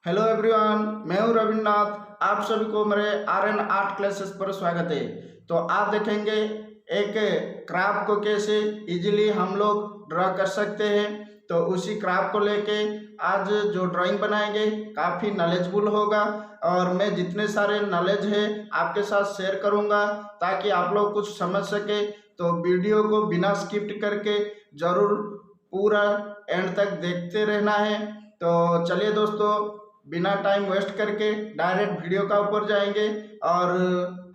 Hello everyone, मैं हूं रविन्द्रनाथ। आप सभी को मेरे आर आर्ट क्लासेस पर स्वागत है। तो आप देखेंगे एक क्राफ्ट को कैसे इजीली हम लोग ड्रा कर सकते हैं। तो उसी क्राफ्ट को लेके आज जो ड्राइंग बनाएंगे काफ़ी नॉलेजफुल होगा और मैं जितने सारे नॉलेज है आपके साथ शेयर करूंगा ताकि आप लोग कुछ समझ सके। तो वीडियो को बिना स्किप करके ज़रूर पूरा एंड तक देखते रहना है। तो चलिए दोस्तों, बिना टाइम वेस्ट करके डायरेक्ट वीडियो का ऊपर जाएंगे और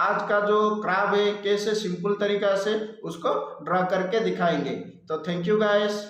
आज का जो क्राफ्ट है कैसे सिंपल तरीका से उसको ड्रा करके दिखाएंगे। तो थैंक यू गाइस।